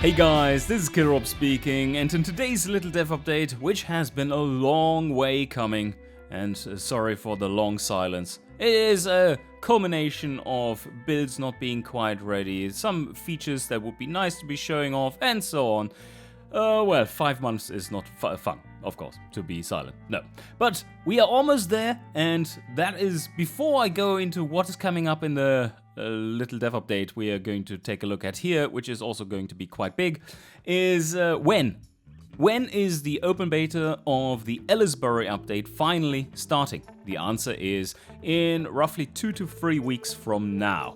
Hey guys, this is Killrob speaking, and in today's little dev update, which has been a long way coming, and sorry for the long silence, it is a culmination of builds not being quite ready, some features that would be nice to be showing off, and so on. Well, 5 months is not fun, of course, to be silent, no. But we are almost there, and that is before I go into what is coming up in the little dev update we are going to take a look at here, which is also going to be quite big, is when. When is the open beta of the Ellisbury update finally starting? The answer is in roughly 2 to 3 weeks from now.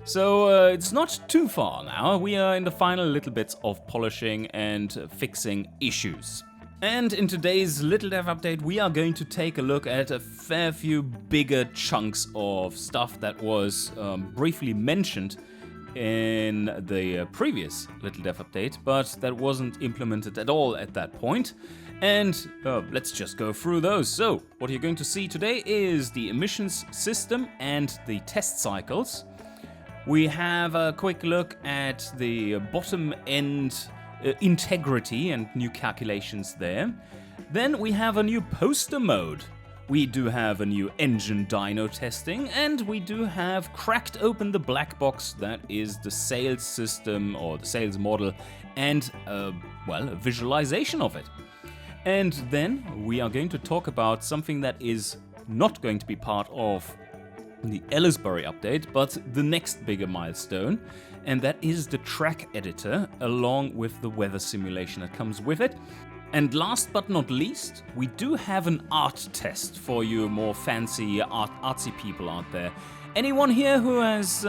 So it's not too far now, we are in the final little bits of polishing and fixing issues. And in today's little dev update we are going to take a look at a fair few bigger chunks of stuff that was briefly mentioned in the previous little dev update, but that wasn't implemented at all at that point. And let's just go through those. So what you're going to see today is the emissions system and the test cycles. We have a quick look at the bottom end integrity and new calculations there. Then we have a new poster mode. We do have a new engine dyno testing, and we do have cracked open the black box that is the sales system or the sales model and well, a visualization of it. And then we are going to talk about something that is not going to be part of the Ellisbury update, but the next bigger milestone, and that is the track editor along with the weather simulation that comes with it. And last but not least, we do have an art test for you more fancy artsy people out there. Anyone here who has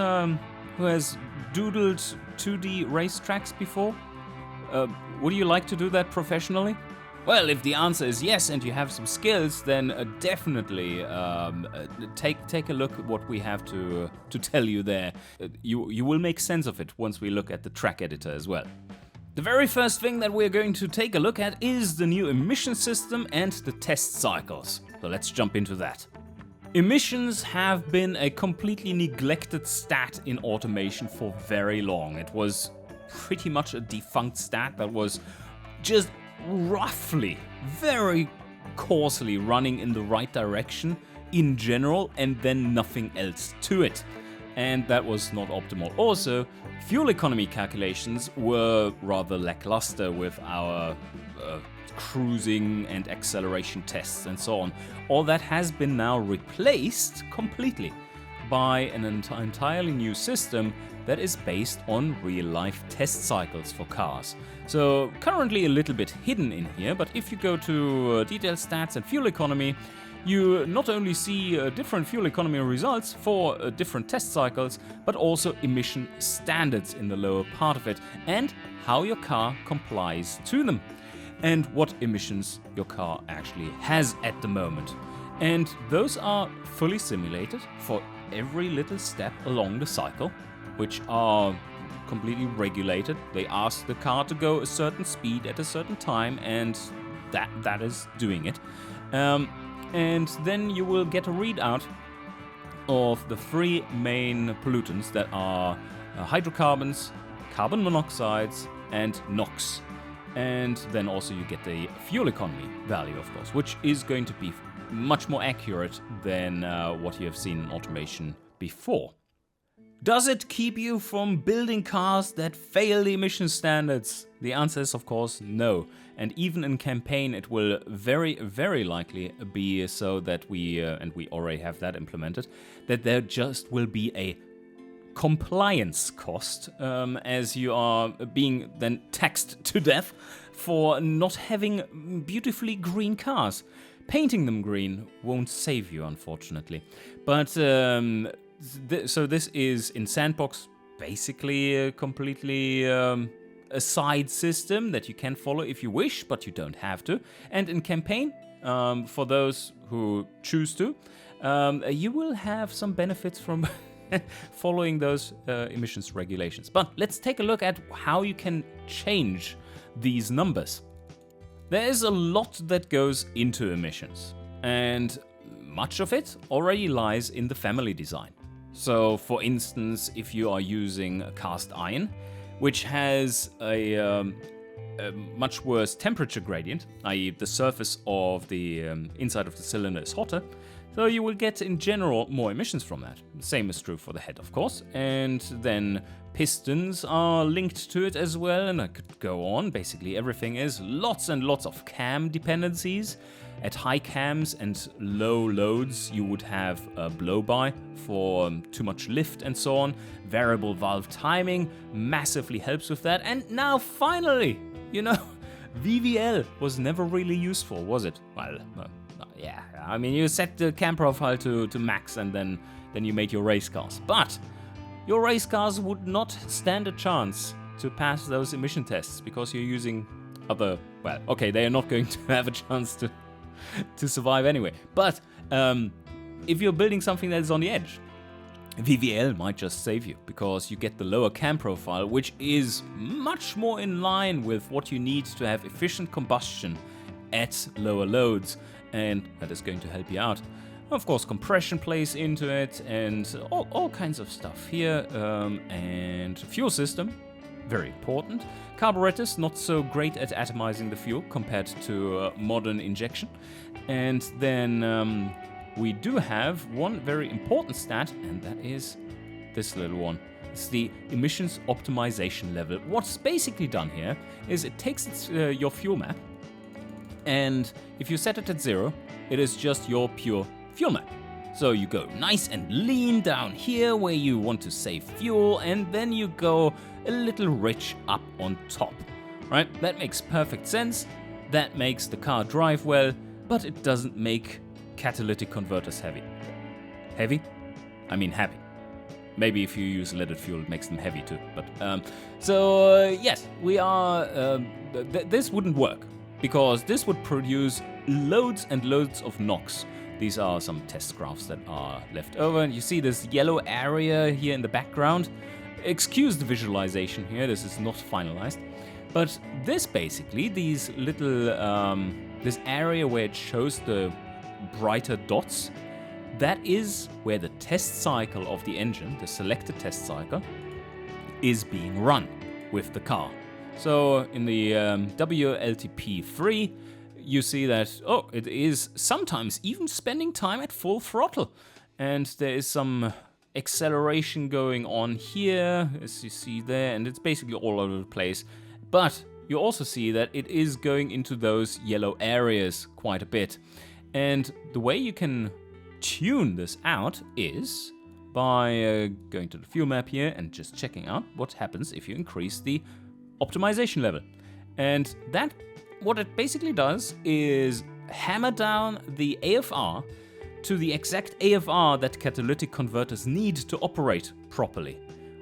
doodled 2D racetracks before? Would you like to do that professionally? Well, if the answer is yes and you have some skills, then definitely take a look at what we have to tell you there. You will make sense of it once we look at the track editor as well. The very first thing that we're going to take a look at is the new emission system and the test cycles. So let's jump into that. Emissions have been a completely neglected stat in automation for very long. It was pretty much a defunct stat that was just roughly, very coarsely running in the right direction in general, and then nothing else to it. And that was not optimal. Also, fuel economy calculations were rather lackluster with our cruising and acceleration tests and so on. All that has been now replaced completely by an entirely new system that is based on real-life test cycles for cars. So currently a little bit hidden in here, but if you go to detailed stats and fuel economy, you not only see different fuel economy results for different test cycles, but also emission standards in the lower part of it, and how your car complies to them, and what emissions your car actually has at the moment. And those are fully simulated for every little step along the cycle, which are completely regulated. They ask the car to go a certain speed at a certain time, and that is doing it. And then you will get a readout of the 3 main pollutants that are hydrocarbons, carbon monoxides, and NOx. And then also you get the fuel economy value, of course, which is going to be much more accurate than what you have seen in automation before. Does it keep you from building cars that fail the emission standards? The answer is, of course, no. And even in campaign, it will very, very likely be so that and we already have that implemented, that there just will be a compliance cost as you are being then taxed to death for not having beautifully green cars. Painting them green won't save you, unfortunately. But so this is in Sandbox basically a completely a side system that you can follow if you wish, but you don't have to. And in campaign, for those who choose to, you will have some benefits from following those emissions regulations. But let's take a look at how you can change these numbers. There is a lot that goes into emissions, and much of it already lies in the family design. So for instance, if you are using cast iron, which has a much worse temperature gradient, i.e. the surface of the inside of the cylinder is hotter, so you will get in general more emissions from that. The same is true for the head, of course, and then pistons are linked to it as well, and I could go on. Basically everything is lots and lots of cam dependencies. At high cams and low loads, you would have a blow-by for too much lift and so on. Variable valve timing massively helps with that. And now finally, you know, VVL was never really useful, was it? Well, yeah, I mean, you set the cam profile to max and then you made your race cars. But your race cars would not stand a chance to pass those emission tests because you're using other, well, okay, they are not going to have a chance to survive anyway. But if you're building something that is on the edge, VVL might just save you because you get the lower cam profile, which is much more in line with what you need to have efficient combustion at lower loads, and that is going to help you out. Of course, compression plays into it and all kinds of stuff here, and fuel system, very important. Carburetors, not so great at atomizing the fuel compared to modern injection. And then we do have one very important stat, and that is this little one. It's the emissions optimization level. What's basically done here is it takes your fuel map, and if you set it at 0, it is just your pure fuel map. So you go nice and lean down here where you want to save fuel, and then you go a little rich up on top, right? That makes perfect sense. That makes the car drive well, but it doesn't make catalytic converters heavy. Heavy? I mean happy. Maybe if you use leaded fuel, it makes them heavy too. But yes, we are. This wouldn't work because this would produce loads and loads of NOx. These are some test graphs that are left over. You see this yellow area here in the background. Excuse the visualization here, this is not finalized. But this basically, these little, this area where it shows the brighter dots, that is where the test cycle of the engine, the selected test cycle, is being run with the car. So in the WLTP3, you see that, oh, it is sometimes even spending time at full throttle. And there is some acceleration going on here, as you see there, and it's basically all over the place. But you also see that it is going into those yellow areas quite a bit. And the way you can tune this out is by going to the fuel map here and just checking out what happens if you increase the optimization level. And that, what it basically does is hammer down the AFR to the exact AFR that catalytic converters need to operate properly,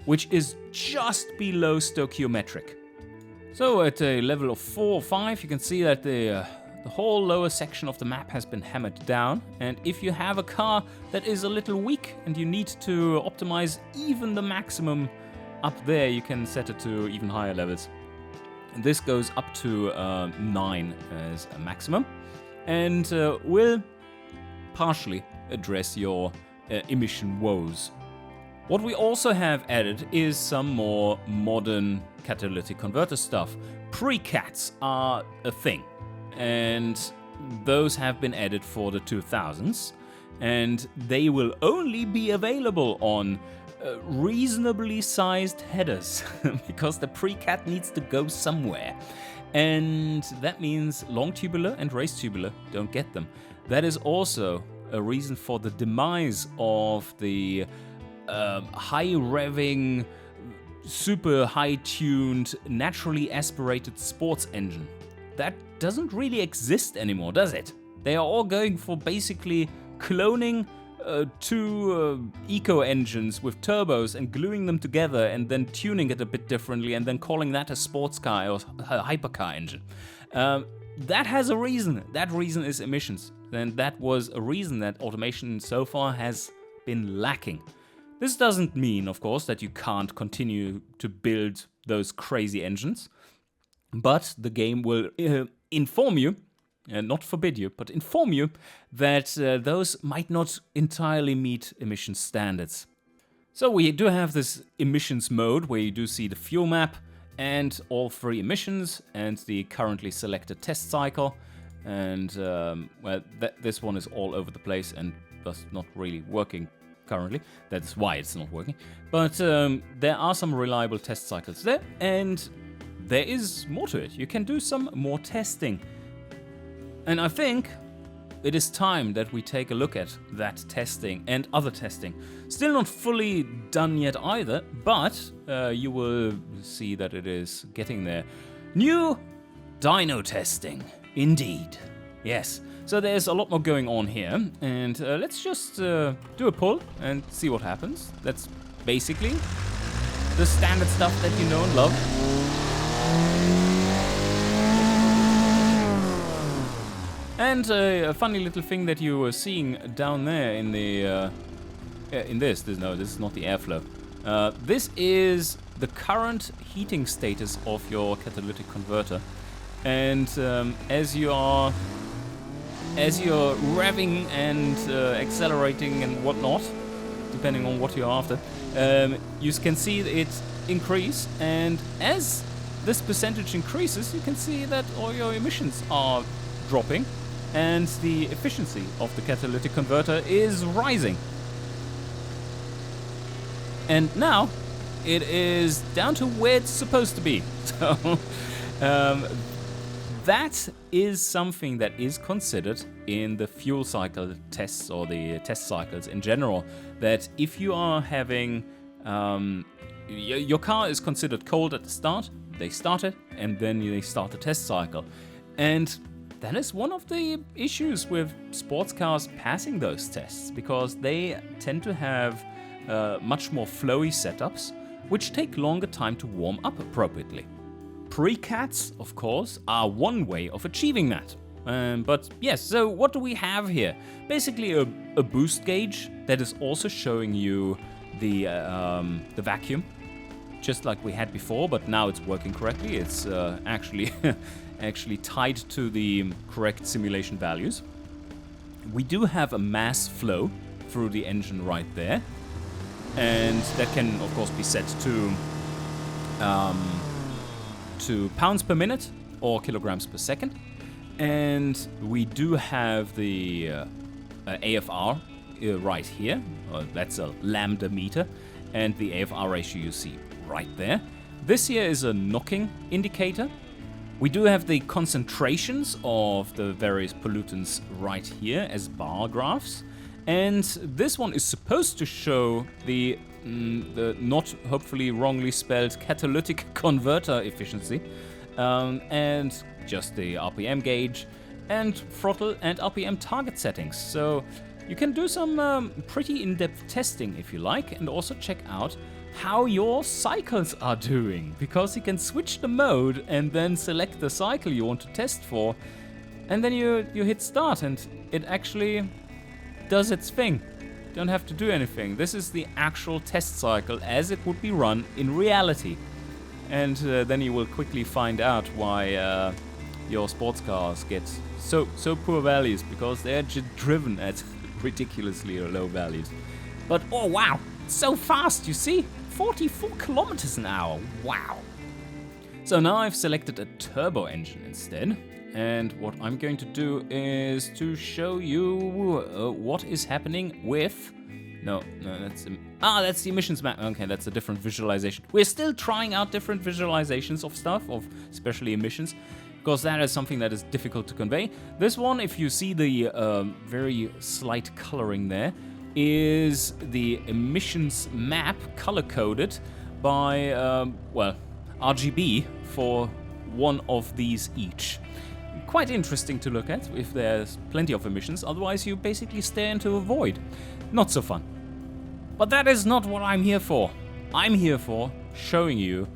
which is just below stoichiometric. So at a level of 4 or 5, you can see that the whole lower section of the map has been hammered down. And if you have a car that is a little weak and you need to optimize even the maximum up there, you can set it to even higher levels. And this goes up to 9 as a maximum, and will partially address your emission woes. What we also have added is some more modern catalytic converter stuff. Precats are a thing, and those have been added for the 2000s, and they will only be available on reasonably sized headers because the precat needs to go somewhere, and that means long tubular and race tubular don't get them. That is also a reason for the demise of the high revving, super high tuned, naturally aspirated sports engine. That doesn't really exist anymore, does it? They are all going for basically cloning two eco engines with turbos and gluing them together and then tuning it a bit differently and then calling that a sports car or a hypercar engine. That has a reason. That reason is emissions. And that was a reason that automation so far has been lacking. This doesn't mean, of course, that you can't continue to build those crazy engines, but the game will inform you, not forbid you, but inform you that those might not entirely meet emission standards. So we do have this emissions mode where you do see the fuel map and all 3 emissions and the currently selected test cycle. And well, this one is all over the place and thus not really working currently. That's why it's not working. But there are some reliable test cycles there, and there is more to it. You can do some more testing. And I think it is time that we take a look at that testing and other testing. Still not fully done yet either, but you will see that it is getting there. New dyno testing, indeed. Yes, so there's a lot more going on here, and let's just do a pull and see what happens. That's basically the standard stuff that you know and love. And a funny little thing that you were seeing down there in the this is not the airflow. This is the current heating status of your catalytic converter, and as you're revving and accelerating and whatnot, depending on what you're after, you can see it increase, and as this percentage increases, you can see that all your emissions are dropping, and the efficiency of the catalytic converter is rising. And now it is down to where it's supposed to be. So that is something that is considered in the fuel cycle tests or the test cycles in general, that if you are having your car is considered cold at the start, they start it and then they start the test cycle. And that is one of the issues with sports cars passing those tests, because they tend to have much more flowy setups, which take longer time to warm up appropriately. Precats, of course, are one way of achieving that. But yes, so what do we have here? Basically a boost gauge that is also showing you the vacuum, just like we had before, but now it's working correctly. It's actually actually tied to the correct simulation values. We do have a mass flow through the engine right there, and that can of course be set to pounds per minute or kilograms per second. And we do have the AFR right here. That's a lambda meter, and the AFR ratio you see right there. This here is a knocking indicator. We do have the concentrations of the various pollutants right here as bar graphs. And this one is supposed to show the not hopefully wrongly spelled catalytic converter efficiency, and just the RPM gauge and throttle and RPM target settings. So you can do some pretty in-depth testing if you like, and also check out how your cycles are doing, because you can switch the mode and then select the cycle you want to test for, and then you hit start and it actually does its thing. Don't have to do anything. This is the actual test cycle as it would be run in reality. And then you will quickly find out why your sports cars get so poor values, because they're driven at ridiculously low values. But oh wow, it's so fast, you see? 44 kilometers an hour, wow. So now I've selected a turbo engine instead. And what I'm going to do is to show you what is happening with... No, that's the emissions map. Okay, that's a different visualization. We're still trying out different visualizations of stuff, of especially emissions, because that is something that is difficult to convey. This one, if you see the very slight coloring there, is the emissions map color-coded by, well, RGB for one of these each. Quite interesting to look at if there's plenty of emissions, otherwise you basically stare into a void. Not so fun. But that is not what I'm here for. I'm here for showing you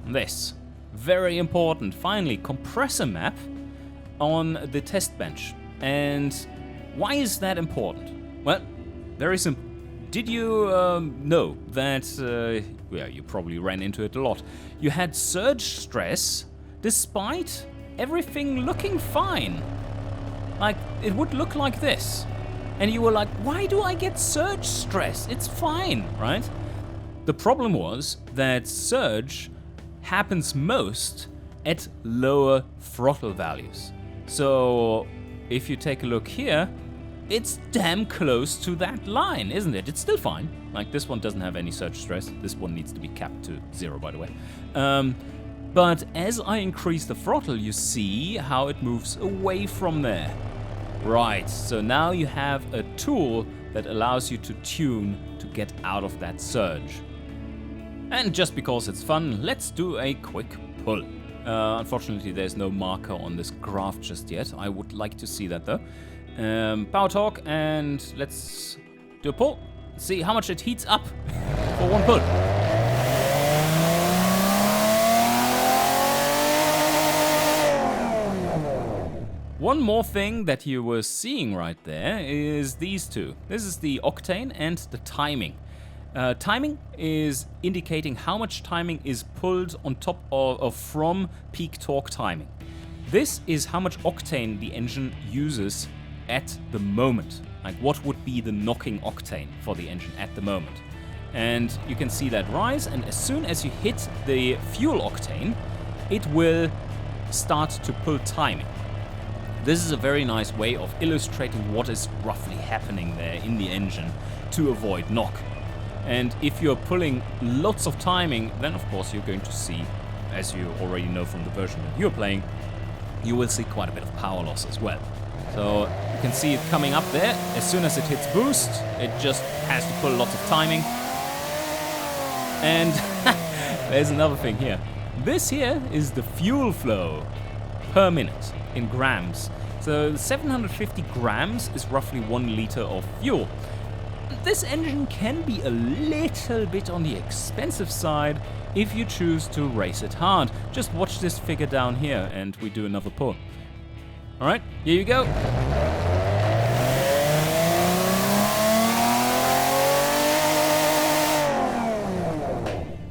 this. Very important, finally, compressor map on the test bench. And why is that important? Well, very simple. Did you know that, well, you probably ran into it a lot. You had surge stress despite everything looking fine. Like, it would look like this. And you were like, why do I get surge stress? It's fine, right? The problem was that surge happens most at lower throttle values. So if you take a look here, it's damn close to that line, isn't it? It's still fine. Like, this one doesn't have any surge stress. This one needs to be capped to 0, by the way. But as I increase the throttle, you see how it moves away from there. Right, so now you have a tool that allows you to tune to get out of that surge. And just because it's fun, let's do a quick pull. Unfortunately, there's no marker on this graph just yet. I would like to see that though. Power torque, and let's do a pull. See how much it heats up for one pull. One more thing that you were seeing right there is these two. This is the octane and the timing. Timing is indicating how much timing is pulled on top of from peak torque timing. This is how much octane the engine uses at the moment. Like, what would be the knocking octane for the engine at the moment. And you can see that rise, and as soon as you hit the fuel octane, it will start to pull timing. This is a very nice way of illustrating what is roughly happening there in the engine to avoid knock. And if you're pulling lots of timing, then of course you're going to see, as you already know from the version that you're playing, you will see quite a bit of power loss as well. So you can see it coming up there. As soon as it hits boost, it just has to pull lots of timing. And there's another thing here. This here is the fuel flow per minute in grams. So 750 grams is roughly 1 liter of fuel. This engine can be a little bit on the expensive side if you choose to race it hard. Just watch this figure down here and we do another pull. Alright, here you go.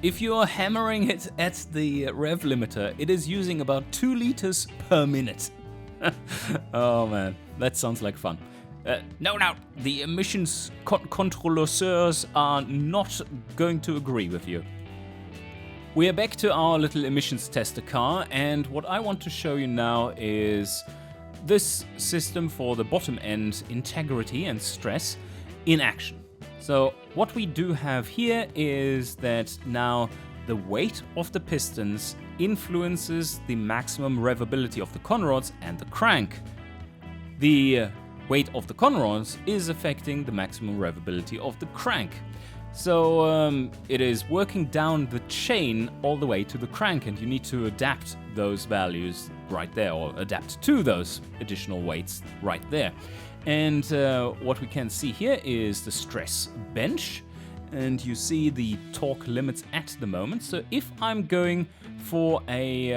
If you're hammering it at the rev limiter, it is using about 2 liters per minute. Oh man, that sounds like fun. No, the emissions controleurs are not going to agree with you. We are back to our little emissions tester car, and what I want to show you now is this system for the bottom end integrity and stress in action. So what we do have here is that now the weight of the pistons influences the maximum revability of the conrods and the crank. The weight of the conrods is affecting the maximum revability of the crank. So it is working down the chain all the way to the crank, and you need to adapt those values right there, or adapt to those additional weights right there. And what we can see here is the stress bench, and you see the torque limits at the moment. So if I'm going for a,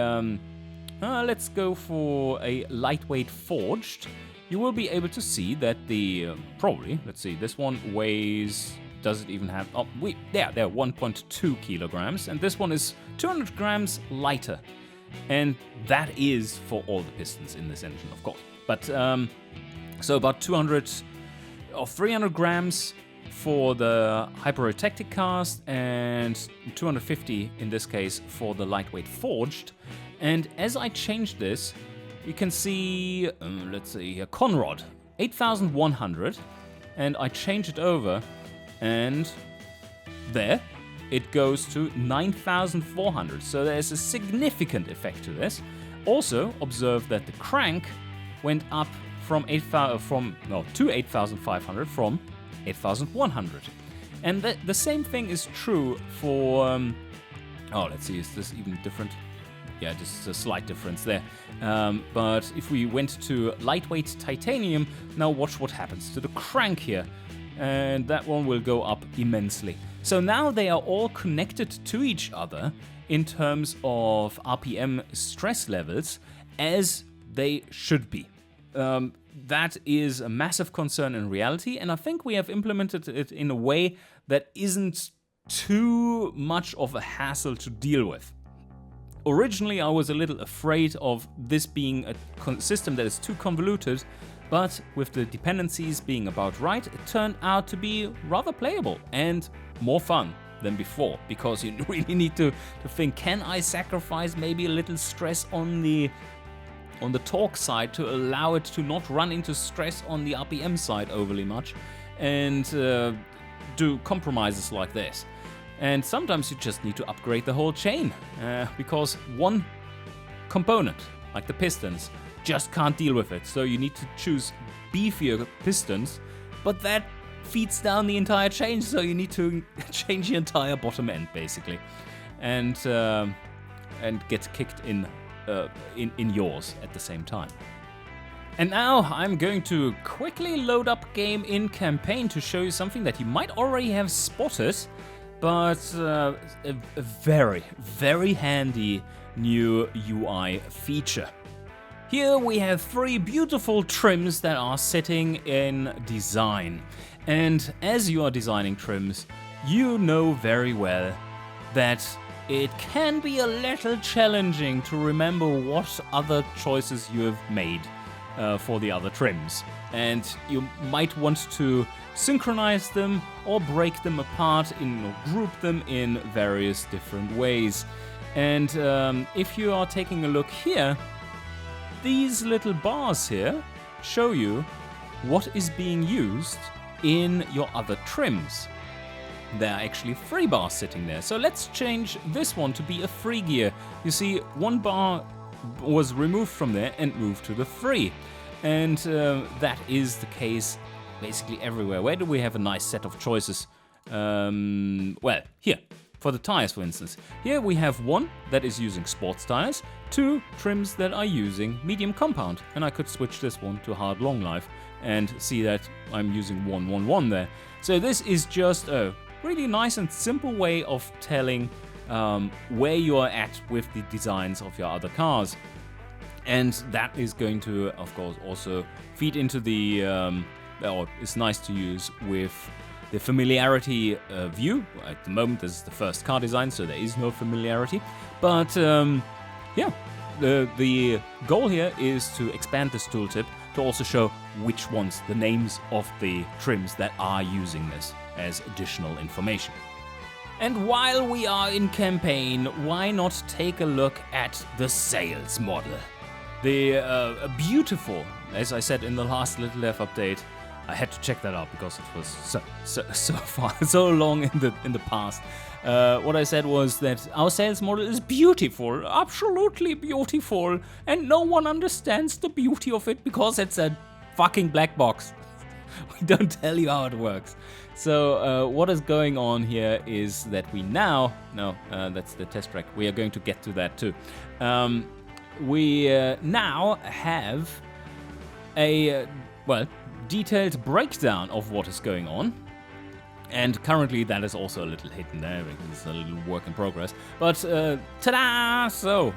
let's go for a lightweight forged, you will be able to see that the, probably, let's see, this one weighs, does it even have, oh, they're 1.2 kilograms, and this one is 200 grams lighter. And that is for all the pistons in this engine, of course. But, so about 200 or 300 grams for the hyperotectic cast, and 250 in this case for the lightweight forged. And as I change this, you can see, let's see here, conrod, 8,100, and I change it over, and there, it goes to 9,400. So there's a significant effect to this. Also, observe that the crank went up from 8,500 from 8,100. And the same thing is true for, oh, let's see, is this even different? Yeah, just a slight difference there. But if we went to lightweight titanium, now watch what happens to the crank here. And that one will go up immensely. So now they are all connected to each other in terms of RPM stress levels, as they should be. That is a massive concern in reality, and I think we have implemented it in a way that isn't too much of a hassle to deal with. Originally, I was a little afraid of this being a system that is too convoluted, but with the dependencies being about right, it turned out to be rather playable and more fun. than before, because you really need to think, can I sacrifice maybe a little stress on the torque side to allow it to not run into stress on the RPM side overly much, and do compromises like this. And sometimes you just need to upgrade the whole chain, because one component, like the pistons, just can't deal with it. So you need to choose beefier pistons, but that feeds down the entire chain, so you need to change the entire bottom end basically, and get kicked in yours at the same time. And now I'm going to quickly load up game in campaign to show you something that you might already have spotted, but a very, very handy new UI feature. Here we have 3 beautiful trims that are sitting in design. And as you are designing trims, you know very well that it can be a little challenging to remember what other choices you have made for the other trims. And you might want to synchronize them or break them apart or group them in various different ways. And if you are taking a look here, these little bars here show you what is being used in your other trims. There are actually 3 bars sitting there. So let's change this one to be a 3 gear. You see, 1 bar was removed from there and moved to the 3. And that is the case basically everywhere. Where do we have a nice set of choices? Well, here. For the tires, for instance. Here we have 1 that is using sports tires, 2 trims that are using medium compound. And I could switch this one to hard long life and see that I'm using 111 there. So this is just a really nice and simple way of telling where you are at with the designs of your other cars. And that is going to, of course, also feed into the, or it's nice to use with the familiarity view. At the moment, this is the first car design, so there is no familiarity. But yeah, the goal here is to expand this tooltip to also show which ones, the names of the trims that are using this as additional information. And while we are in campaign, why not take a look at the sales model? The beautiful, as I said in the last Little F update, I had to check that out because it was so long in the past. What I said was that our sales model is beautiful, absolutely beautiful, and no one understands the beauty of it because it's a fucking black box. We don't tell you how it works. So what is going on here is that we now, that's the test track. We are going to get to that too. We now have a detailed breakdown of what is going on. And currently that is also a little hidden there because it's a little work in progress. But ta-da! So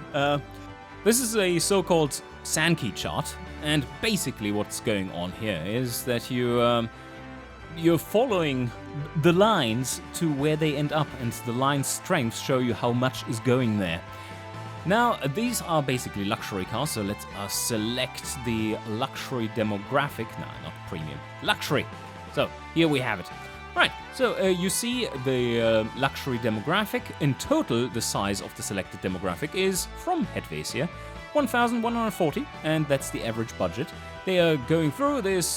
this is a so-called Sankey chart, and basically what's going on here is that you're following the lines to where they end up, and the line strengths show you how much is going there. Now, these are basically luxury cars, so let's select the luxury demographic. No, not premium. Luxury. So, here we have it. Right, so you see the luxury demographic. In total, the size of the selected demographic is, from Helvetia, 1,140, and that's the average budget. They are going through this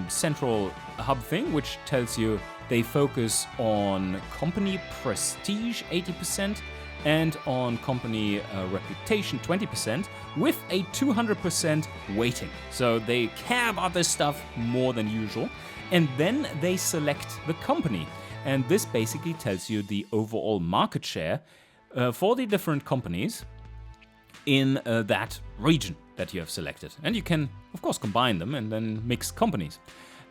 central hub thing, which tells you they focus on company prestige, 80%, and on company reputation, 20%, with a 200% weighting. So they care about this stuff more than usual. And then they select the company. And this basically tells you the overall market share for the different companies in that region that you have selected. And you can, of course, combine them and then mix companies.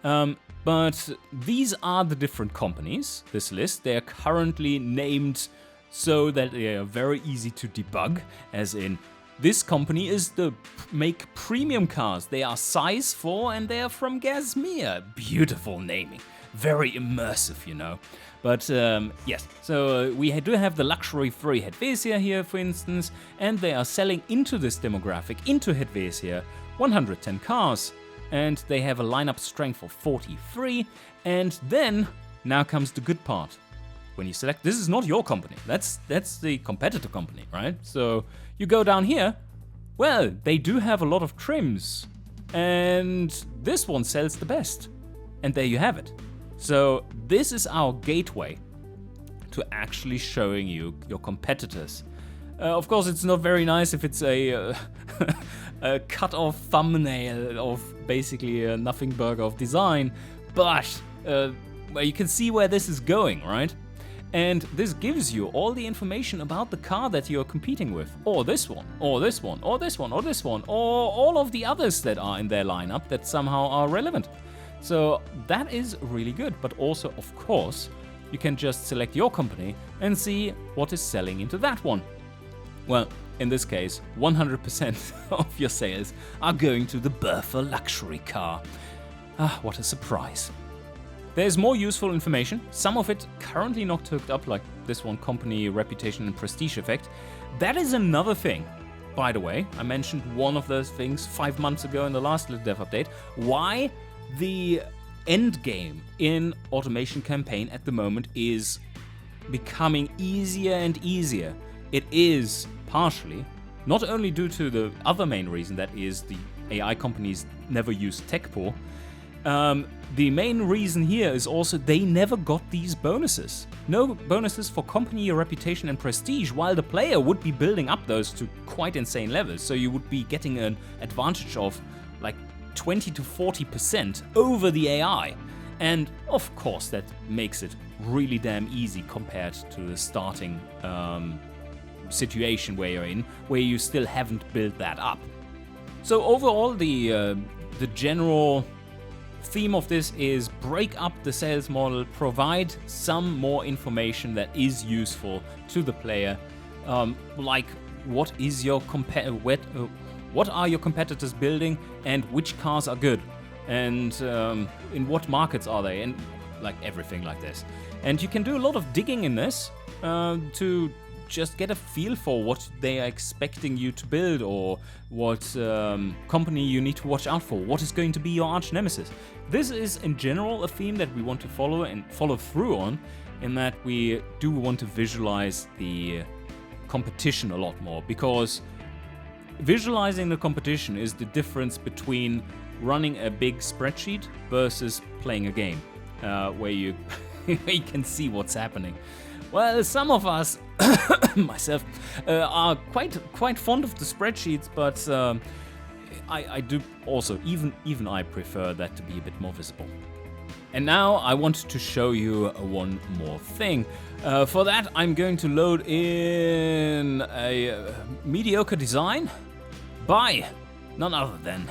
But these are the different companies, this list. They are currently named so that they are very easy to debug, as in, this company is the make premium cars. They are size 4 and they are from Gazmere. Beautiful naming. Very immersive, you know. But yes, so we do have the luxury 3 Helvetia here, for instance, and they are selling into this demographic, into Helvetia, 110 cars. And they have a lineup strength of 43. And then, now comes the good part. when you select, this is not your company. That's the competitor company, right? So you go down here. Well, they do have a lot of trims, and this one sells the best. And there you have it. So this is our gateway to actually showing you your competitors. Of course, it's not very nice if it's a cut-off thumbnail of basically a nothing burger of design, but well, you can see where this is going, right? And this gives you all the information about the car that you're competing with, or this one, or this one, or this one, or this one, or all of the others that are in their lineup that somehow are relevant. So that is really good, but also, of course, you can just select your company and see what is selling into that one. Well, in this case, 100% of your sales are going to the Bertha luxury car. Ah, what a surprise. There's more useful information, some of it currently not hooked up, like this one, company reputation and prestige effect. That is another thing. By the way, I mentioned one of those things 5 months ago in the last little dev update. Why the end game in Automation Campaign at the moment is becoming easier and easier. It is partially, not only due to the other main reason, that is the AI companies never use tech pool. The main reason here is also they never got these bonuses. No bonuses for company reputation and prestige, while the player would be building up those to quite insane levels. So you would be getting an advantage of like 20 to 40% over the AI. And of course that makes it really damn easy compared to the starting situation where you're in, where you still haven't built that up. So overall, the general theme of this is break up the sales model, provide some more information that is useful to the player, like what is your what are your competitors building and which cars are good, and in what markets are they, and like everything like this. And you can do a lot of digging in this to just get a feel for what they are expecting you to build, or what company you need to watch out for, what is going to be your arch nemesis. This is in general a theme that we want to follow and follow through on, in that we do want to visualize the competition a lot more, because visualizing the competition is the difference between running a big spreadsheet versus playing a game where you can see what's happening. Well, some of us, myself, are quite fond of the spreadsheets, but I do also, even I prefer that to be a bit more visible. And now I want to show you one more thing. For that, I'm going to load in a mediocre design by none other than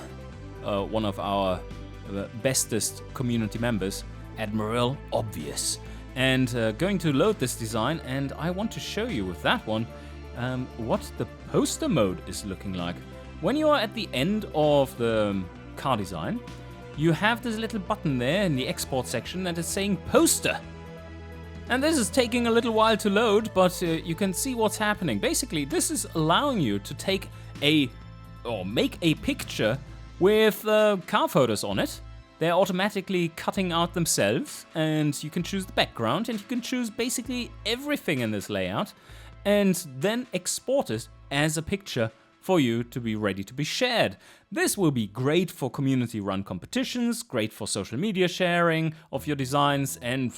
one of our bestest community members, Admiral Obvious. And going to load this design, and I want to show you with that one what the poster mode is looking like. When you are at the end of the car design, you have this little button there in the export section that is saying poster. And this is taking a little while to load, but you can see what's happening. Basically, this is allowing you to take make a picture with car photos on it. They're automatically cutting out themselves, and you can choose the background, and you can choose basically everything in this layout, and then export it as a picture for you to be ready to be shared. This will be great for community-run competitions, great for social media sharing of your designs, and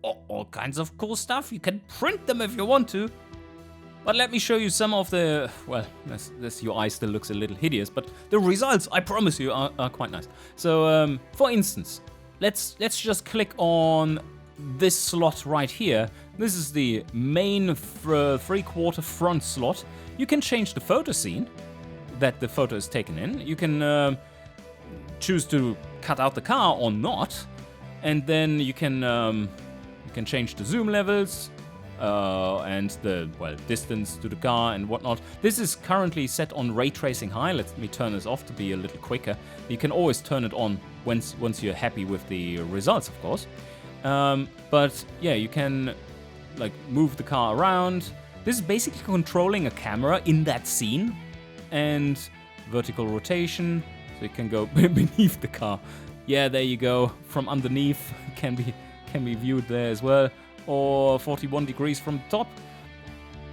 all kinds of cool stuff. You can print them if you want to. But let me show you some of the, well, this UI still looks a little hideous, but the results, I promise you, are quite nice. So, for instance, let's just click on this slot right here. This is the main three-quarter front slot. You can change the photo scene that the photo is taken in. You can choose to cut out the car or not, and then you can change the zoom levels, and the distance to the car and whatnot. This is currently set on ray tracing high. Let me turn this off to be a little quicker. You can always turn it on once you're happy with the results, of course. But yeah, you can like move the car around. This is basically controlling a camera in that scene, and vertical rotation, so you can go beneath the car. Yeah, there you go. From underneath can be viewed there as well. or 41 degrees from the top.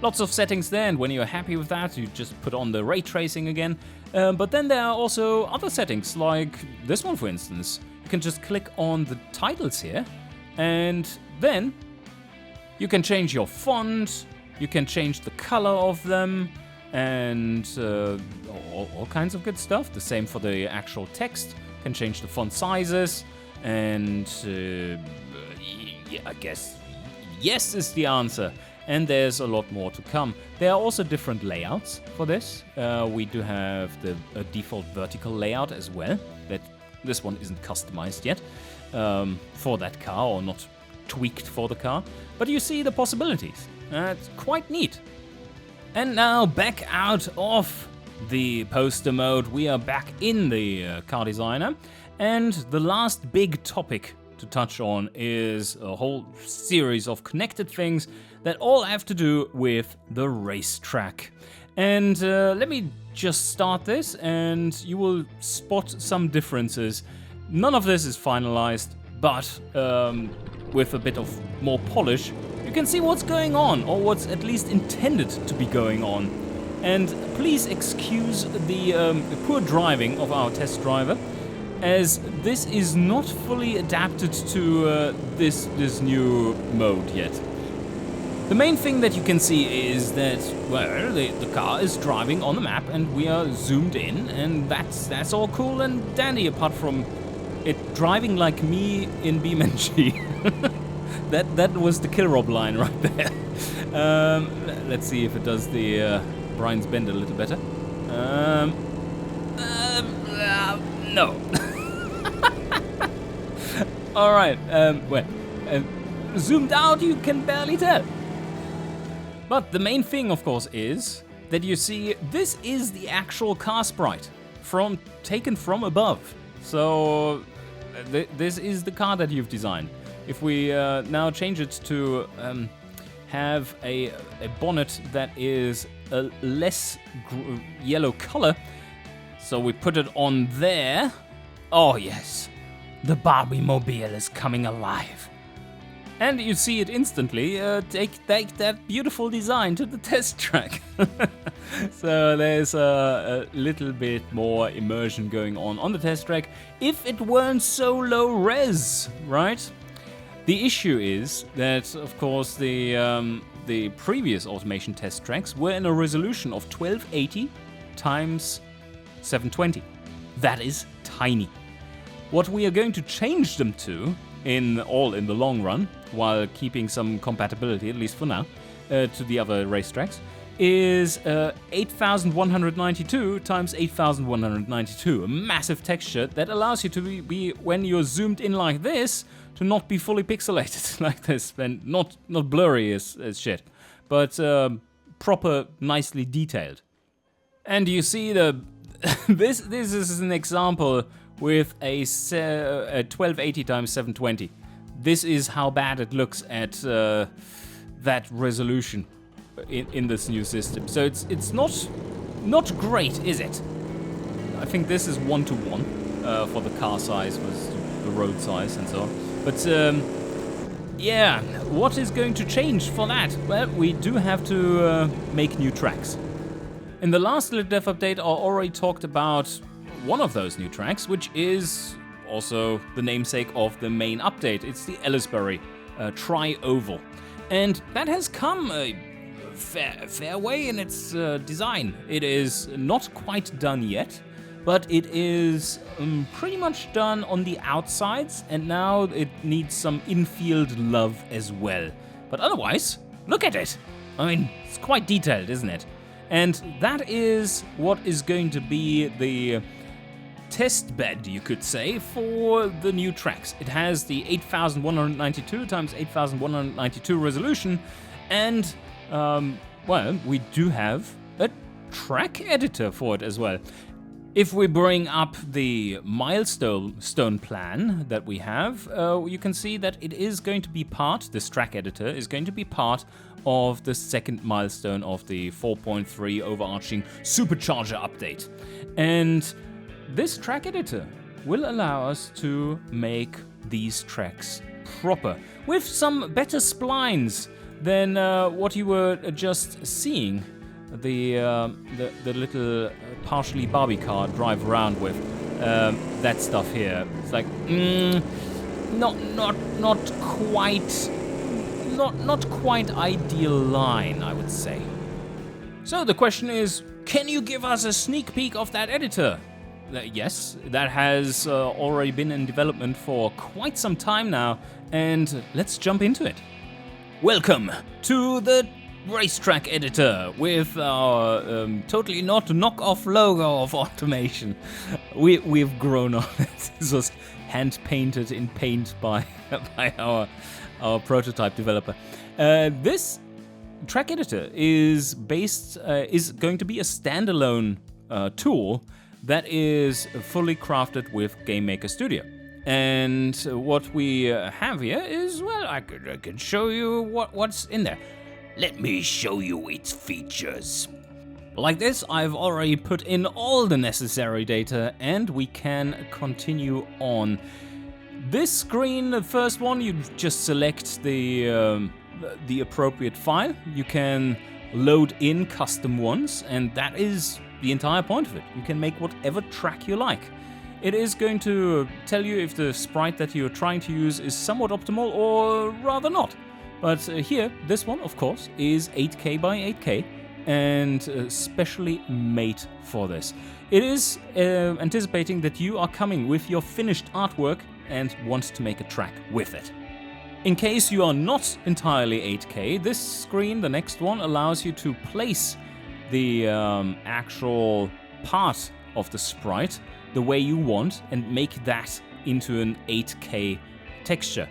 Lots of settings there, and when you're happy with that, you just put on the ray tracing again. But then there are also other settings, like this one, for instance. You can just click on the titles here, and then you can change your font, you can change the color of them, and all kinds of good stuff. The same for the actual text. You can change the font sizes, and yeah, I guess yes is the answer. And there's a lot more to come. There are also different layouts for this. We do have the default vertical layout as well. This one isn't customized yet for that car, or not tweaked for the car. But you see the possibilities. It's quite neat. And now back out of the poster mode, we are back in the car designer. And the last big topic to touch on is a whole series of connected things that all have to do with the racetrack. And let me just start this, and you will spot some differences. None of this is finalized, but with a bit of more polish, you can see what's going on, or what's at least intended to be going on. And please excuse the poor driving of our test driver, as this is not fully adapted to this new mode yet. The main thing that you can see is that, well, the car is driving on the map and we are zoomed in, and that's all cool and dandy, apart from it driving like me in BeamNG. that was the Kill Rob line right there. Let's see if it does the Brian's Bend a little better. No. Alright, well, zoomed out you can barely tell. But the main thing, of course, is that you see this is the actual car sprite taken from above. So this is the car that you've designed. If we now change it to have a bonnet that is a less yellow color, so we put it on there. Oh yes, the Barbie mobile is coming alive. And you see it instantly take that beautiful design to the test track. So there's a little bit more immersion going on the test track, if it weren't so low res, right? The issue is that, of course, the previous automation test tracks were in a resolution of 1280 times 720. That is tiny. What we are going to change them to, in the long run, while keeping some compatibility, at least for now, to the other racetracks, is 8192 times 8192. A massive texture that allows you to be when you're zoomed in like this, to not be fully pixelated like this, and not blurry as shit, but proper, nicely detailed. And you see this is an example with a 1280 times 720. This is how bad it looks at that resolution in this new system. So it's not great, is it? I think this is 1-to-1 for the car size with the road size and so on. But yeah, what is going to change for that? Well, we do have to make new tracks. In the last Little Dev update, I already talked about one of those new tracks, which is also the namesake of the main update. It's the Ellisbury Tri-Oval. And that has come a fair way in its design. It is not quite done yet, but it is pretty much done on the outsides, and now it needs some infield love as well. But otherwise, look at it! I mean, it's quite detailed, isn't it? And that is what is going to be the test bed, you could say, for the new tracks. It has the 8192 times 8192 resolution, and well, we do have a track editor for it as well. If we bring up the milestone plan that we have, you can see that it is going to be this track editor is going to be part of the second milestone of the 4.3 overarching supercharger update. And this track editor will allow us to make these tracks proper, with some better splines than what you were just seeing the little partially Barbie car drive around with. That stuff here. It's like, not quite ideal line, I would say. So the question is, can you give us a sneak peek of that editor? Yes, that has already been in development for quite some time now, and let's jump into it. Welcome to the Racetrack editor with our totally not knockoff logo of Automation. We've grown on it. This was hand painted in paint by our prototype developer. This track editor is going to be a standalone tool that is fully crafted with GameMaker Studio. And what we have here is, well, I can show you what's in there. Let me show you its features. Like this, I've already put in all the necessary data, and we can continue on. This screen, the first one, you just select the appropriate file. You can load in custom ones, and that is the entire point of it. You can make whatever track you like. It is going to tell you if the sprite that you're trying to use is somewhat optimal or rather not. But here, this one, of course, is 8K by 8K and specially made for this. It is anticipating that you are coming with your finished artwork and want to make a track with it. In case you are not entirely 8K, this screen, the next one, allows you to place the actual part of the sprite the way you want and make that into an 8K texture.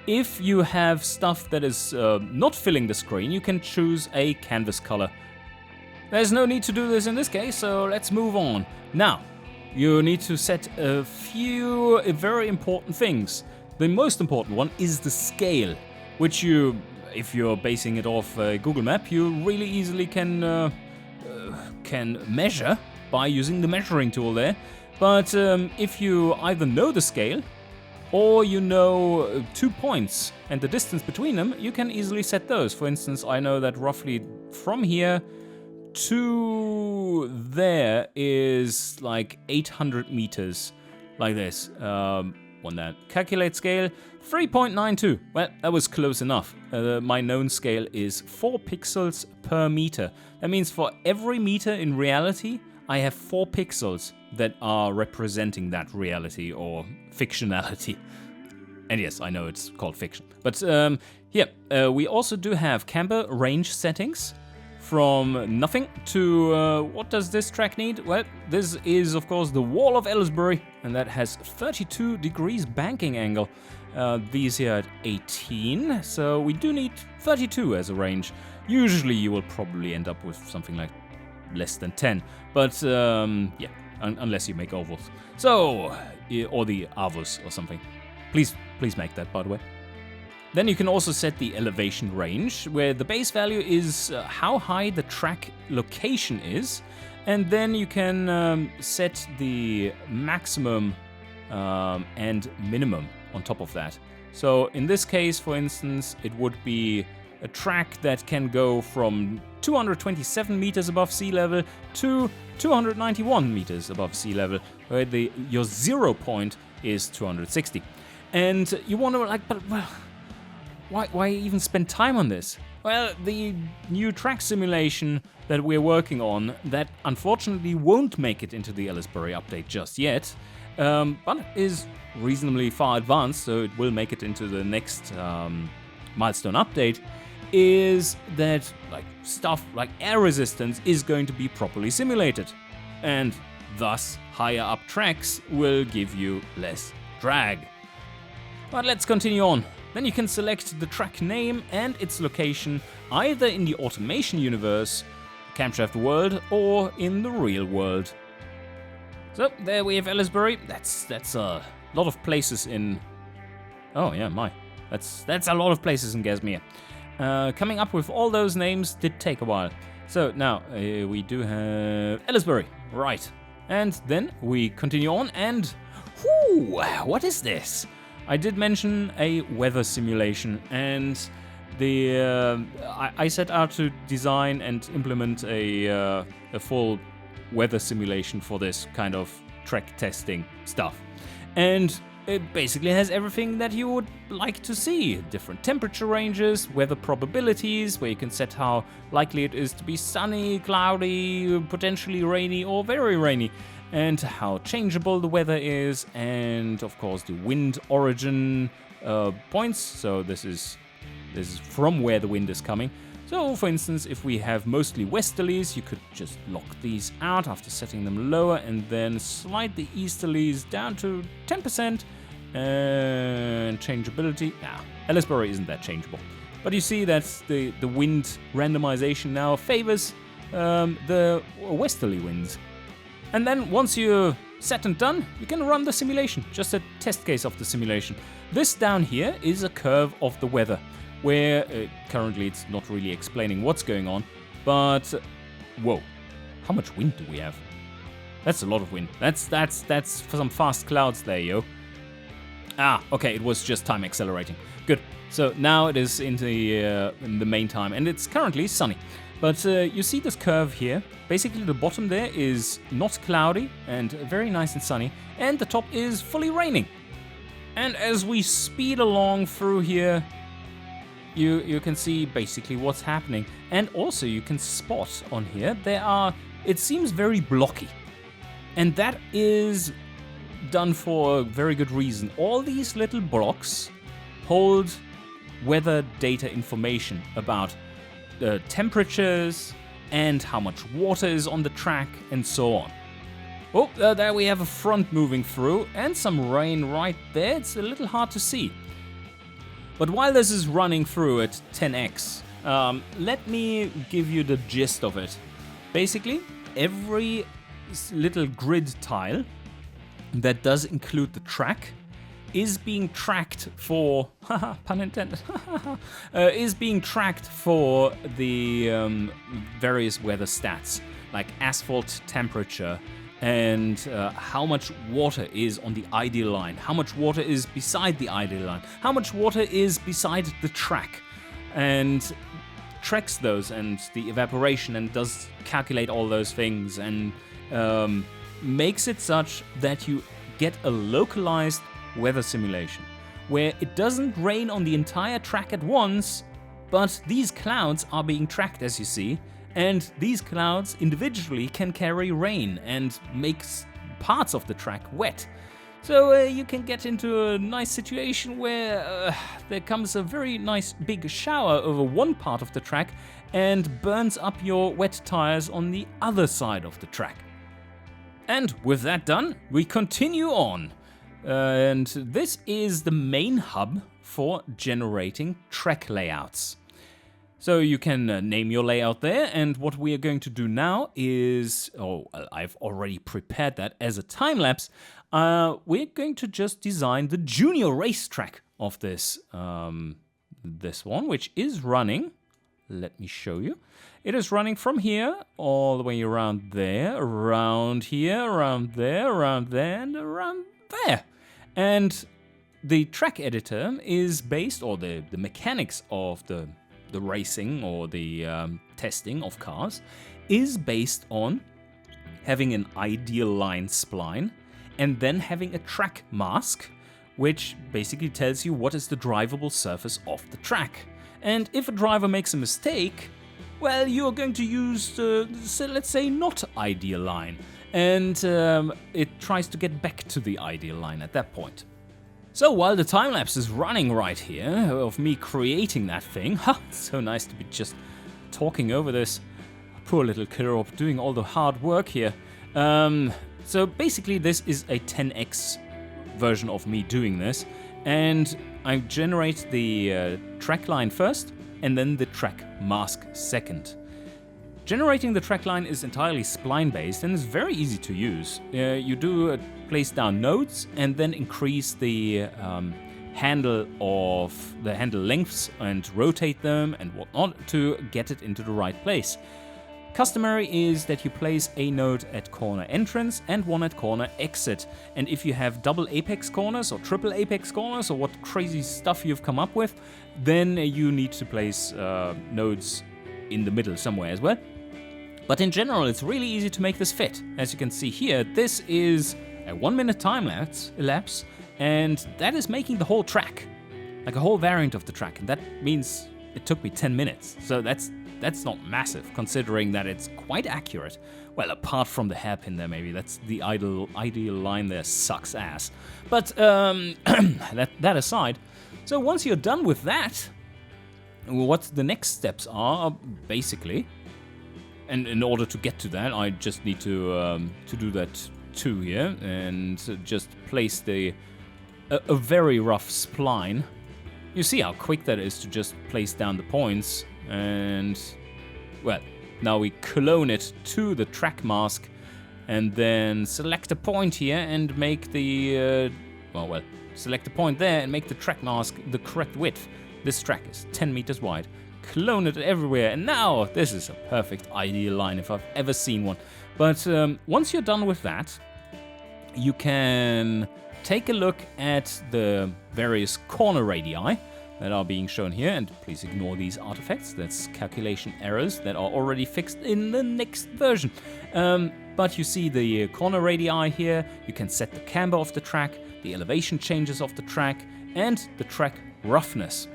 If you have stuff that is not filling the screen, you can choose a canvas color. There's no need to do this in this case, so let's move on. Now, you need to set a few very important things. The most important one is the scale, which you, if you're basing it off a Google Map, you really easily can measure by using the measuring tool there. But if you either know the scale or you know 2 points and the distance between them, you can easily set those. For instance, I know that roughly from here to there is like 800 meters, like this. On that calculate scale, 3.92. Well, that was close enough. My known scale is 4 pixels per meter. That means for every meter in reality, I have 4 pixels that are representing that reality or fictionality. And yes, I know it's called fiction. But here, we also do have camber range settings from nothing to what does this track need? Well, this is of course the wall of Ellisbury, and that has 32 degrees banking angle. These here at 18, so we do need 32 as a range. Usually you will probably end up with something like less than 10, but yeah, unless you make ovals. So, or the avos or something. Please make that, by the way. Then you can also set the elevation range, where the base value is how high the track location is, and then you can set the maximum and minimum on top of that. So in this case, for instance, it would be a track that can go from 227 meters above sea level to 291 meters above sea level, where your 0 point is 260. And you wonder, like, but well, why even spend time on this? Well, the new track simulation that we're working on, that unfortunately won't make it into the Ellisbury update just yet, but is reasonably far advanced, so it will make it into the next milestone update, is that like stuff like air resistance is going to be properly simulated, and thus higher up tracks will give you less drag. But let's continue on. Then you can select the track name and its location either in the Automation universe, Camshaft world, or in the real world. So there we have Ellisbury. That's a lot of places in. Oh yeah, that's a lot of places in Gasmere. Coming up with all those names did take a while. So now we do have Ellisbury, right? And then we continue on, and whoo, what is this? I did mention a weather simulation, and I set out to design and implement a full weather simulation for this kind of track testing stuff. And it basically has everything that you would like to see. Different temperature ranges, weather probabilities, where you can set how likely it is to be sunny, cloudy, potentially rainy, or very rainy, and how changeable the weather is, and of course the wind origin points. So this is from where the wind is coming. So for instance, if we have mostly westerlies, you could just lock these out after setting them lower and then slide the easterlies down to 10%, and changeability. Ellisbury isn't that changeable. But you see that the wind randomization now favors the westerly winds. And then once you're set and done, you can run the simulation, just a test case of the simulation. This down here is a curve of the weather, where currently it's not really explaining what's going on, but whoa, how much wind do we have? That's a lot of wind. That's for some fast clouds there, yo. Okay, it was just time accelerating. Good. So now it is in the main time, and it's currently sunny. But you see this curve here. Basically, the bottom there is not cloudy and very nice and sunny, and the top is fully raining. And as we speed along through here, you can see basically what's happening. And also you can spot on here, it seems very blocky. And that is done for a very good reason. All these little blocks hold weather data information about the temperatures and how much water is on the track and so on. Oh, there we have a front moving through and some rain right there. It's a little hard to see. But while this is running through at 10x, let me give you the gist of it. Basically, every little grid tile that does include the track is being tracked for, pun intended, is being tracked for the various weather stats, like asphalt temperature, and how much water is on the ideal line, how much water is beside the ideal line, how much water is beside the track, and tracks those and the evaporation and does calculate all those things and makes it such that you get a localized weather simulation where it doesn't rain on the entire track at once, but these clouds are being tracked, as you see. And these clouds individually can carry rain and make parts of the track wet. So you can get into a nice situation where there comes a very nice big shower over one part of the track and burns up your wet tires on the other side of the track. And with that done, we continue on. And this is the main hub for generating track layouts. So you can name your layout there, and what we are going to do now is, I've already prepared that as a time-lapse, we're going to just design the junior racetrack of this, this one, which is running, let me show you. It is running from here all the way around there, around here, around there, and around there. And the track editor is based, or the mechanics of the racing or the testing of cars is based on having an ideal line spline and then having a track mask, which basically tells you what is the drivable surface of the track. And if a driver makes a mistake, well, you're going to use, let's say, not ideal line, and it tries to get back to the ideal line at that point. So while the time-lapse is running right here, of me creating that thing, it's so nice to be just talking over this. Poor little Kirop doing all the hard work here. So basically this is a 10x version of me doing this, and I generate the track line first, and then the track mask second. Generating the track line is entirely spline-based and is very easy to use. You do place down nodes and then increase the handle lengths and rotate them and whatnot to get it into the right place. Customary is that you place a node at corner entrance and one at corner exit. And if you have double apex corners or triple apex corners or what crazy stuff you've come up with, then you need to place nodes in the middle somewhere as well. But in general, it's really easy to make this fit. As you can see here, this is a 1 minute time elapse, and that is making the whole track, like a whole variant of the track. And that means it took me 10 minutes. So that's not massive, considering that it's quite accurate. Well, apart from the hairpin there, maybe. That's the ideal line there, sucks ass. But that aside, so once you're done with that, what the next steps are, basically, and in order to get to that, I just need to do that too here, and just place a very rough spline. You see how quick that is to just place down the points, and well, now we clone it to the track mask, and then select a point here and make the select a point there and make the track mask the correct width. This track is 10 meters wide. Clone it everywhere, and now this is a perfect ideal line if I've ever seen one. But once you're done with that, you can take a look at the various corner radii that are being shown here, and please ignore these artifacts. That's calculation errors that are already fixed in the next version. But you see the corner radii here. You can set the camber of the track, the elevation changes of the track, and the track roughness.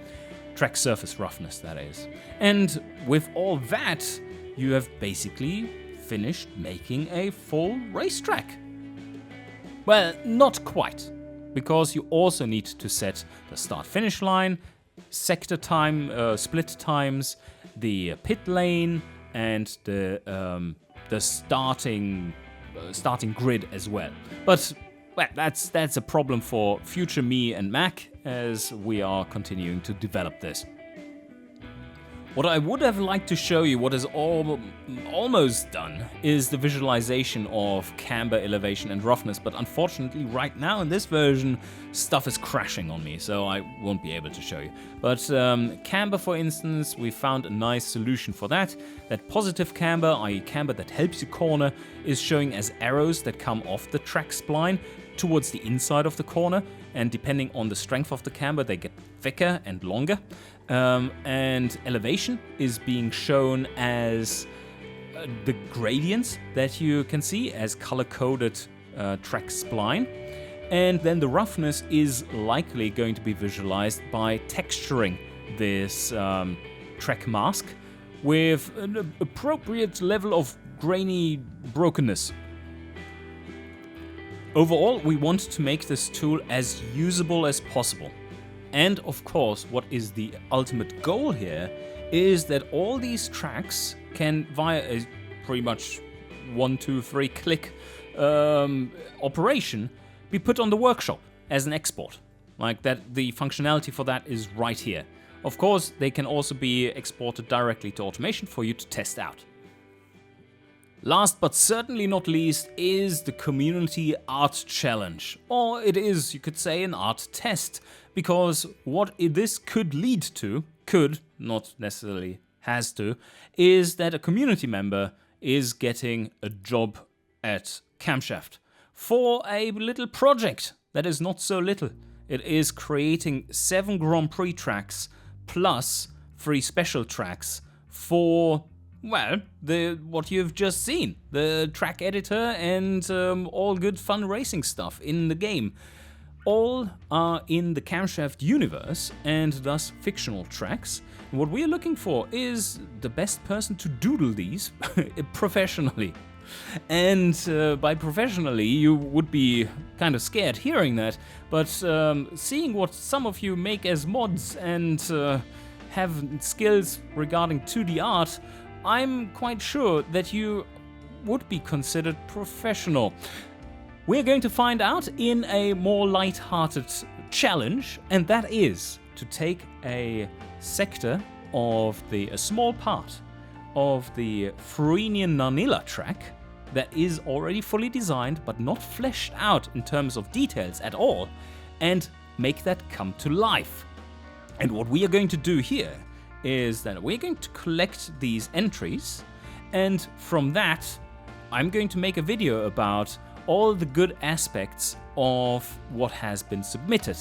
Track surface roughness, that is. And with all that, you have basically finished making a full racetrack. Well, not quite, because you also need to set the start-finish line, sector time, split times, the pit lane, and the starting grid as well. But well, that's a problem for future me and Mac, as we are continuing to develop this. What I would have liked to show you, what is almost done, is the visualization of camber, elevation, and roughness, but unfortunately right now in this version, stuff is crashing on me, so I won't be able to show you. But camber, for instance, we found a nice solution for that. That positive camber, i.e. camber that helps you corner, is showing as arrows that come off the track spline towards the inside of the corner, and depending on the strength of the camber, they get thicker and longer. And elevation is being shown as the gradients that you can see as color-coded track spline. And then the roughness is likely going to be visualized by texturing this track mask with an appropriate level of grainy brokenness. Overall, we want to make this tool as usable as possible. And of course, what is the ultimate goal here is that all these tracks can, via a pretty much 1, 2, 3 click operation, be put on the workshop as an export. Like that, the functionality for that is right here. Of course, they can also be exported directly to Automation for you to test out. Last but certainly not least is the Community Art Challenge, or it is, you could say, an art test, because what this could lead to, not necessarily has to, is that a community member is getting a job at Camshaft for a little project that is not so little. It is creating 7 Grand Prix tracks plus 3 special tracks for, well, what you've just seen, the track editor and all good fun racing stuff in the game. All are in the Camshaft universe and thus fictional tracks. And what we're looking for is the best person to doodle these professionally. And by professionally, you would be kind of scared hearing that, but seeing what some of you make as mods and have skills regarding 2D art, I'm quite sure that you would be considered professional. We're going to find out in a more light-hearted challenge, and that is to take a sector of a small part of the Frenian Narnilla track that is already fully designed but not fleshed out in terms of details at all, and make that come to life. And what we are going to do here is that we're going to collect these entries And from that, I'm going to make a video about all the good aspects of what has been submitted.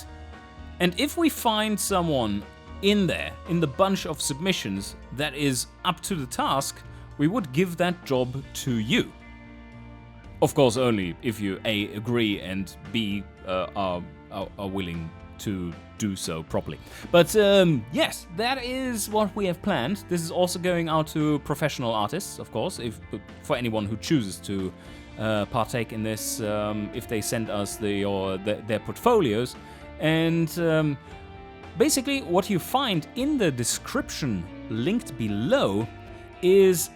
And if we find someone in there, in the bunch of submissions, that is up to the task, we would give that job to you. Of course, only if you A, agree, and B, are willing to do so properly. But yes, that is what we have planned. This is also going out to professional artists, of course, for anyone who chooses to partake in this, if they send us their portfolios. And basically what you find in the description linked below is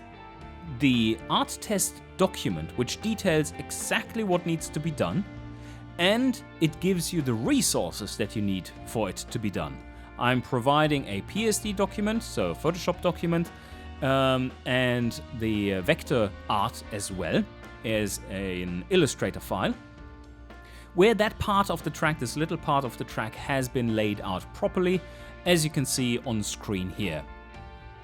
the art test document, which details exactly what needs to be done, and it gives you the resources that you need for it to be done. I'm providing a PSD document, so a Photoshop document, and the vector art as well as an Illustrator file, where that part of the track, this little part of the track, has been laid out properly, as you can see on screen here.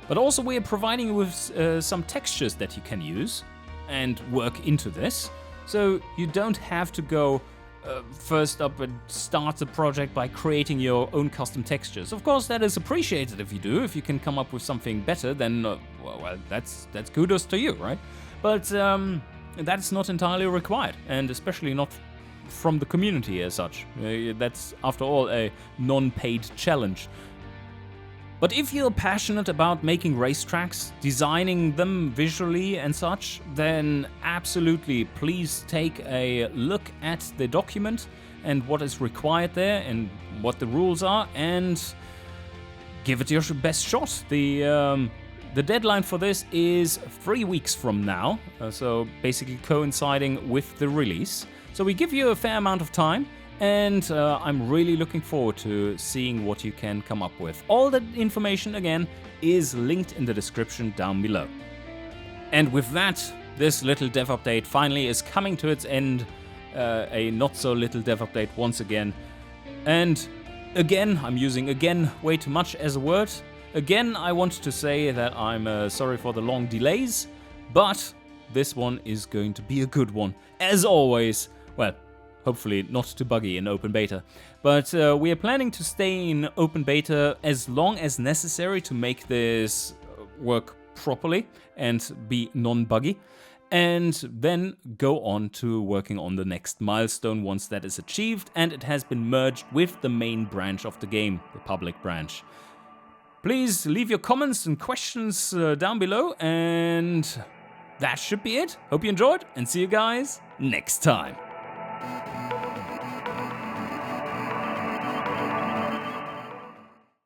But also we are providing you with some textures that you can use and work into this, so you don't have to go first up and start the project by creating your own custom textures. Of course, that is appreciated if you do. If you can come up with something better, then well, that's kudos to you, right? But that's not entirely required, and especially not from the community as such. That's, after all, a non-paid challenge. But if you're passionate about making racetracks, designing them visually and such, then absolutely please take a look at the document and what is required there and what the rules are, and give it your best shot. The deadline for this is 3 weeks from now, so basically coinciding with the release. So we give you a fair amount of time, and I'm really looking forward to seeing what you can come up with. All that information, again, is linked in the description down below. And with that, this little dev update finally is coming to its end. A not so little dev update once again. And again, I'm using again way too much as a word. Again, I want to say that I'm sorry for the long delays, but this one is going to be a good one. As always, well, hopefully not too buggy in open beta. But we are planning to stay in open beta as long as necessary to make this work properly and be non-buggy. And then go on to working on the next milestone once that is achieved and it has been merged with the main branch of the game, the public branch. Please leave your comments and questions down below, and that should be it. Hope you enjoyed, and see you guys next time.